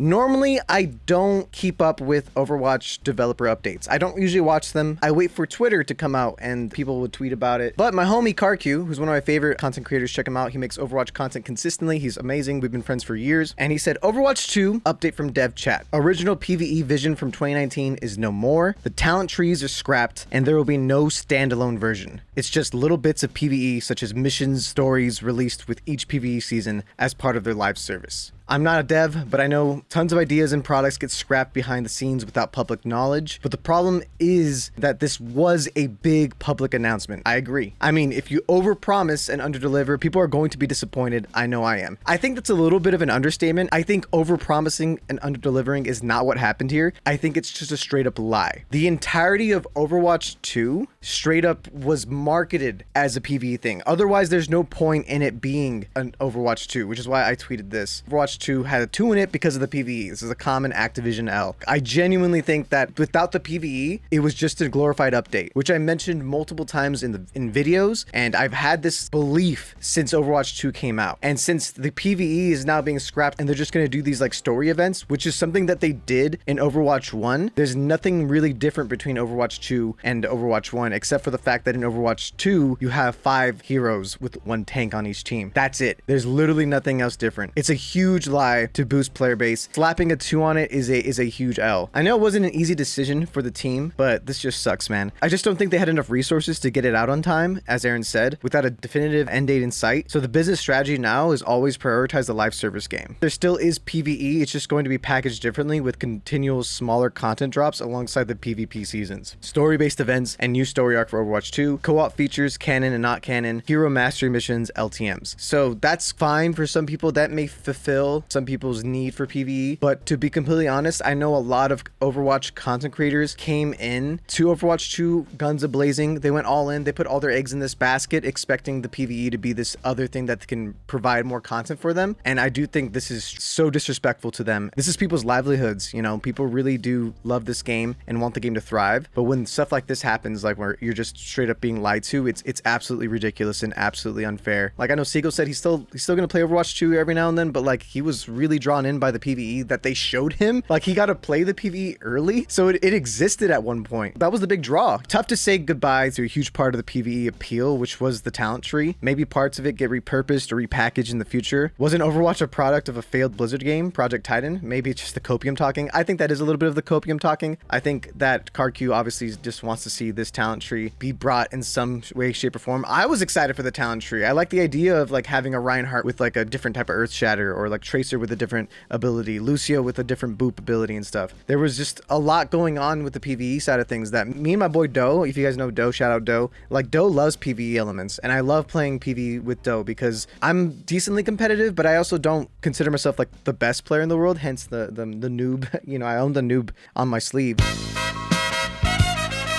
Normally, I don't keep up with Overwatch developer updates. I don't usually watch them. I wait for Twitter to come out and people would tweet about it. But my homie Karq, who's one of my favorite content creators, check him out. He makes Overwatch content consistently. He's amazing. We've been friends for years. And he said, Overwatch 2 update from dev chat. Original PvE vision from 2019 is no more. The talent trees are scrapped and there will be no standalone version. It's just little bits of PvE such as missions, stories released with each PvE season as part of their live service. I'm not a dev, but I know tons of ideas and products get scrapped behind the scenes without public knowledge. But the problem is that this was a big public announcement. I agree. I mean, if you overpromise and underdeliver, people are going to be disappointed. I know I am. I think that's a little bit of an understatement. I think overpromising and underdelivering is not what happened here. I think it's just a straight up lie. The entirety of Overwatch 2 straight up was marketed as a PvE thing. Otherwise, there's no point in it being an Overwatch 2, which is why I tweeted this. Overwatch 2 had a 2 in it because of the PvE. This is a common Activision L. I genuinely think that without the PvE, it was just a glorified update, which I mentioned multiple times in videos, and I've had this belief since Overwatch 2 came out. And since the PvE is now being scrapped and they're just going to do these like story events, which is something that they did in Overwatch 1, there's nothing really different between Overwatch 2 and Overwatch 1, except for the fact that in Overwatch 2, you have 5 heroes with 1 tank on each team. That's it. There's literally nothing else different. It's a huge lie to boost player base. Slapping a 2 on it is a huge L. I know it wasn't an easy decision for the team, but this just sucks, man. I just don't think they had enough resources to get it out on time, as Aaron said, without a definitive end date in sight. So the business strategy now is always prioritize the live service game. There still is PvE, it's just going to be packaged differently with continual smaller content drops alongside the PvP seasons. Story-based events and new story arc for Overwatch 2, co-op features, canon and not canon, hero mastery missions, LTMs. So that's fine for some people. That may fulfill some people's need for PvE, but to be completely honest, I know a lot of Overwatch content creators came in to Overwatch 2 guns a-blazing. They went all in, they put all their eggs in this basket expecting the PvE to be this other thing that can provide more content for them, and I do think this is so disrespectful to them. This is people's livelihoods, you know, people really do love this game and want the game to thrive, but when stuff like this happens, like where you're just straight up being lied to, it's absolutely ridiculous and absolutely unfair. Like I know Siegel said he's still gonna play Overwatch 2 every now and then, but like he was really drawn in by the PvE that they showed him. Like he got to play the PvE early, so it existed at one point. That was the big draw. Tough to say goodbye to a huge part of the PvE appeal, which was the talent tree. Maybe parts of it get repurposed or repackaged in the future. Wasn't Overwatch a product of a failed Blizzard game, Project Titan? Maybe it's just the copium talking. I think that is a little bit of the copium talking. I think that Karq obviously just wants to see this talent tree be brought in some way, shape, or form. I was excited for the talent tree. I like the idea of like having a Reinhardt with like a different type of Earth Shatter, or like Tracer with a different ability, Lucio with a different boop ability and stuff. There was just a lot going on with the PvE side of things that me and my boy Doe, if you guys know Doe, shout out Doe, like Doe loves PvE elements, and I love playing PvE with Doe because I'm decently competitive, but I also don't consider myself like the best player in the world, hence the noob. You know, I own the noob on my sleeve.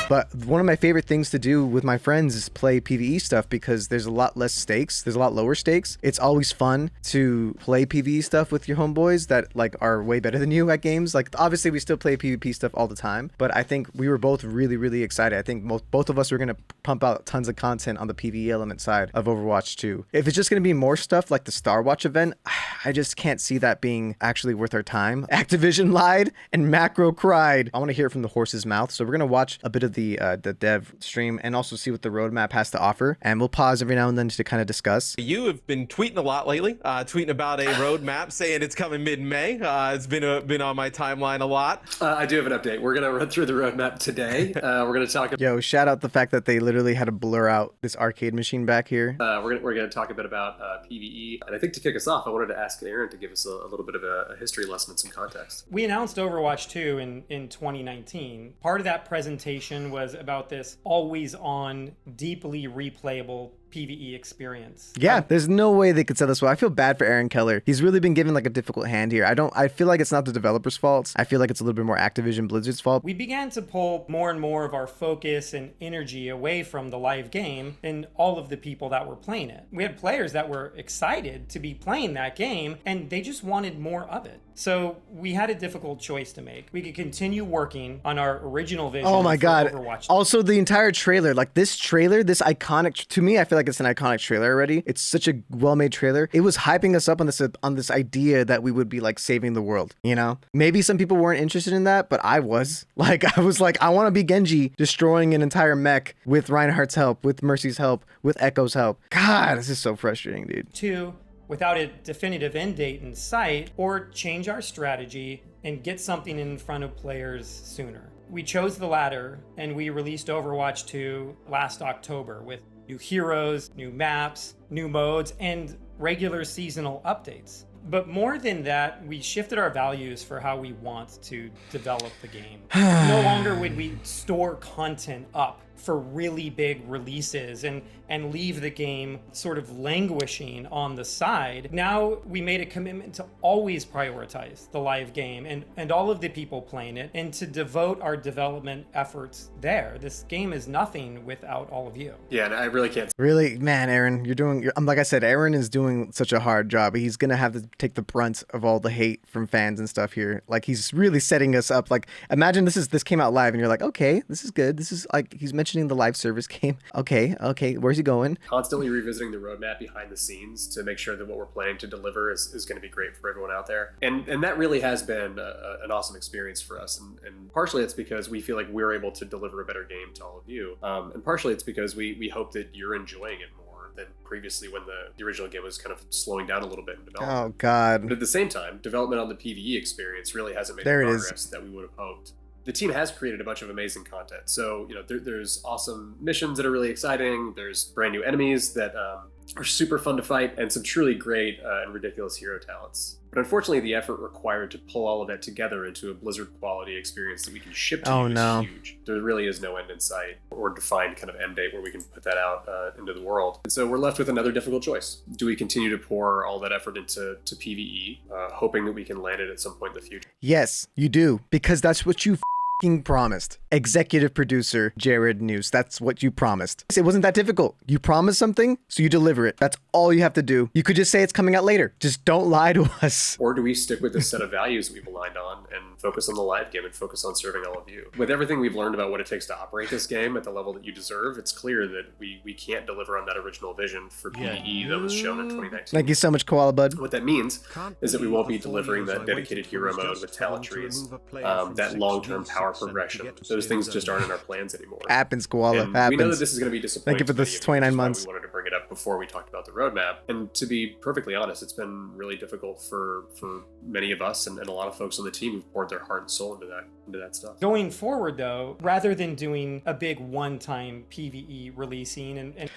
But one of my favorite things to do with my friends is play PvE stuff because there's a lot less stakes. There's a lot lower stakes. It's always fun to play PvE stuff with your homeboys that like are way better than you at games. Like obviously we still play PvP stuff all the time, but I think we were both really, really excited. I think both of us were going to pump out tons of content on the PvE element side of Overwatch 2. If it's just going to be more stuff like the Star Watch event, I just can't see that being actually worth our time. Activision lied and Macro cried. I want to hear it from the horse's mouth. So we're going to watch a bit of the dev stream and also see what the roadmap has to offer, and we'll pause every now and then to kind of discuss. You have been tweeting a lot lately, tweeting about a roadmap, saying it's coming mid-May. It's been on my timeline a lot. I do have an update. We're gonna run through the roadmap today. We're gonna talk. Yo, shout out the fact that they literally had to blur out this arcade machine back here. We're gonna talk a bit about PvE, and I think to kick us off, I wanted to ask Aaron to give us a little bit of a history lesson and some context. We announced Overwatch 2 in 2019. Part of that presentation was about this always on, deeply replayable PvE experience. Yeah, there's no way they could sell this well. I feel bad for Aaron Keller. He's really been given like a difficult hand here. I feel like it's not the developers' fault. I feel like it's a little bit more Activision Blizzard's fault. We began to pull more and more of our focus and energy away from the live game and all of the people that were playing it. We had players that were excited to be playing that game and they just wanted more of it. So we had a difficult choice to make. We could continue working on our original vision. Oh my for god. Overwatch. Also the entire trailer, like this trailer, this iconic, to me I feel like it's an iconic trailer already. It's such a well-made trailer. It was hyping us up on this idea that we would be like saving the world, you know? Maybe some people weren't interested in that, but I was. Like I was like, I want to be Genji destroying an entire mech with Reinhardt's help, with Mercy's help, with Echo's help. God, this is so frustrating, dude. 2, without a definitive end date in sight, or change our strategy and get something in front of players sooner. We chose the latter, and we released Overwatch 2 last October with new heroes, new maps, new modes, and regular seasonal updates. But more than that, we shifted our values for how we want to develop the game. No longer would we store content up for really big releases and leave the game sort of languishing on the side. Now we made a commitment to always prioritize the live game and all of the people playing it, and to devote our development efforts there. This game is nothing without all of you. Yeah, and I really can't. Really, man, Aaron, like I said, Aaron is doing such a hard job. He's gonna have to take the brunt of all the hate from fans and stuff here. Like he's really setting us up. Like imagine this came out live and you're like, okay, this is good. This is like, he's mentioning the live service game. Okay, where's he going? Constantly revisiting the roadmap behind the scenes to make sure that what we're planning to deliver is going to be great for everyone out there. And that really has been an awesome experience for us. And partially it's because we feel like we're able to deliver a better game to all of you. And partially it's because we hope that you're enjoying it more than previously when the original game was kind of slowing down a little bit in development. Oh, God. But at the same time, development on the PvE experience really hasn't made the progress that we would have hoped. The team has created a bunch of amazing content. So, you know, there's awesome missions that are really exciting. There's brand new enemies that are super fun to fight, and some truly great and ridiculous hero talents. But unfortunately, the effort required to pull all of that together into a Blizzard quality experience that we can ship to you is huge. There really is no end in sight or defined kind of end date where we can put that out into the world. And so we're left with another difficult choice. Do we continue to pour all that effort into PvE, hoping that we can land it at some point in the future? Yes, you do, because that's what you promised. Executive producer Jared News, that's what you promised. It wasn't that difficult. You promised something, so you deliver it. That's all you have to do. You could just say it's coming out later. Just don't lie to us. Or do we stick with this set of values we've aligned on and focus on the live game and focus on serving all of you? With everything we've learned about what it takes to operate this game at the level that you deserve, it's clear that we can't deliver on that original vision for PvE that was shown in 2019. Thank you so much, Koala Bud. What that means is that we won't be delivering that dedicated hero mode with talent trees, that long-term power progression. Those things just aren't in our plans anymore. Happens, Koala. And happens. we know that this is going to be disappointing. Thank you for this 29 months. We wanted to bring it up before we talked about the roadmap. And to be perfectly honest, it's been really difficult for many of us and a lot of folks on the team who've poured their heart and soul into that stuff. Going forward, though, rather than doing a big one-time PvE releasing and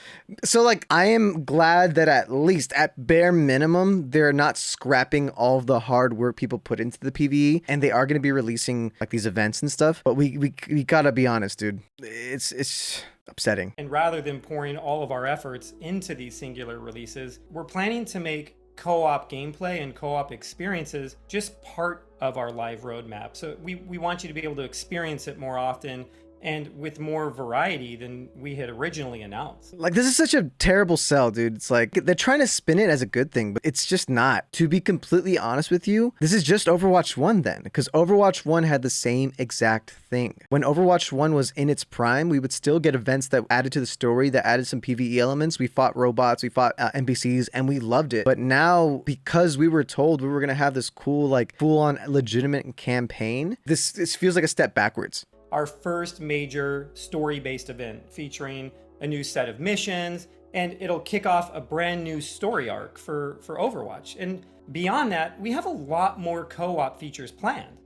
so like, I am glad that at least at bare minimum they're not scrapping all of the hard work people put into the PvE, and they are going to be releasing like these events and stuff. But we gotta be honest, dude. It's upsetting. And rather than pouring all of our efforts into these singular releases, we're planning to make co-op gameplay and co-op experiences just part of our live roadmap. So we want you to be able to experience it more often and with more variety than we had originally announced. Like, this is such a terrible sell, dude. It's like they're trying to spin it as a good thing, but it's just not. To be completely honest with you, this is just Overwatch 1 then, because Overwatch 1 had the same exact thing. When Overwatch 1 was in its prime, we would still get events that added to the story, that added some PvE elements. We fought robots, we fought NPCs, and we loved it. But now, because we were told we were going to have this cool, like, full-on legitimate campaign, this feels like a step backwards. Our first major story-based event featuring a new set of missions, and it'll kick off a brand new story arc for Overwatch. And beyond that, we have a lot more co-op features planned.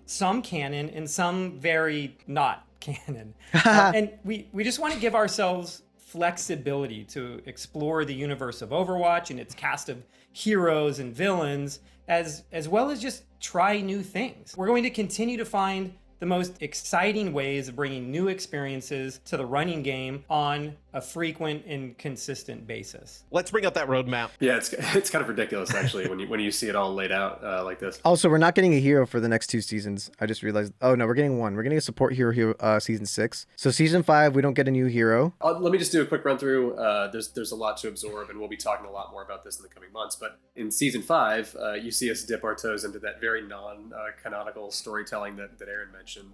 Some canon and some very not canon. And we just want to give ourselves flexibility to explore the universe of Overwatch and its cast of heroes and villains, as well as just try new things. We're going to continue to find the most exciting ways of bringing new experiences to the running game on a frequent and consistent basis. Let's bring up that roadmap. Yeah, it's kind of ridiculous actually when you see it all laid out like this. Also, we're not getting a hero for the next 2 seasons. I just realized. Oh no, we're getting one. We're getting a support hero season 6. So season 5, we don't get a new hero. Let me just do a quick run through. There's a lot to absorb, and we'll be talking a lot more about this in the coming months. But in season 5, you see us dip our toes into that very non-canonical storytelling that Aaron mentioned.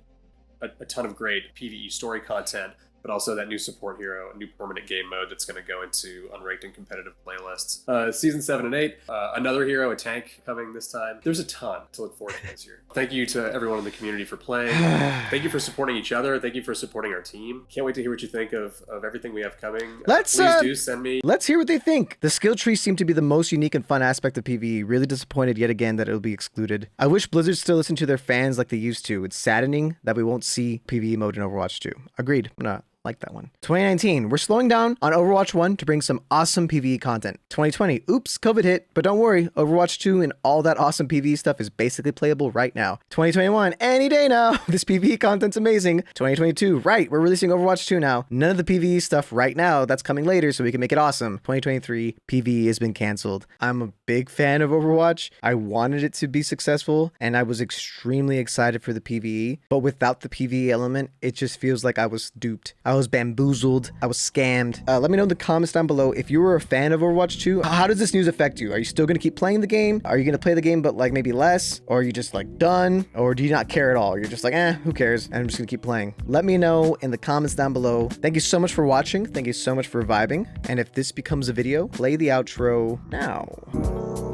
A ton of great PVE story content, but also that new support hero, a new permanent game mode that's going to go into unranked and competitive playlists. Season 7 and 8, another hero, a tank coming this time. There's a ton to look forward to this year. Thank you to everyone in the community for playing. Thank you for supporting each other. Thank you for supporting our team. Can't wait to hear what you think of everything we have coming. Please do send me. Let's hear what they think. The skill trees seem to be the most unique and fun aspect of PvE. Really disappointed yet again that it'll be excluded. I wish Blizzard still listened to their fans like they used to. It's saddening that we won't see PvE mode in Overwatch 2. Agreed. I'm not like that one. 2019, we're slowing down on Overwatch 1 to bring some awesome PvE content. 2020, oops, COVID hit, but don't worry, Overwatch 2 and all that awesome PvE stuff is basically playable right now. 2021, any day now, this PvE content's amazing. 2022, right, we're releasing Overwatch 2 now. None of the PvE stuff right now, that's coming later so we can make it awesome. 2023, PvE has been canceled. I'm a big fan of Overwatch. I wanted it to be successful, and I was extremely excited for the PvE, but without the PvE element, it just feels like I was duped. I was bamboozled. I was scammed. Let me know in the comments down below if you were a fan of Overwatch 2. How does this news affect you? Are you still going to keep playing the game? Are you going to play the game but like maybe less? Or are you just like done? Or do you not care at all? You're just like, who cares? And I'm just going to keep playing. Let me know in the comments down below. Thank you so much for watching. Thank you so much for vibing. And if this becomes a video, play the outro now.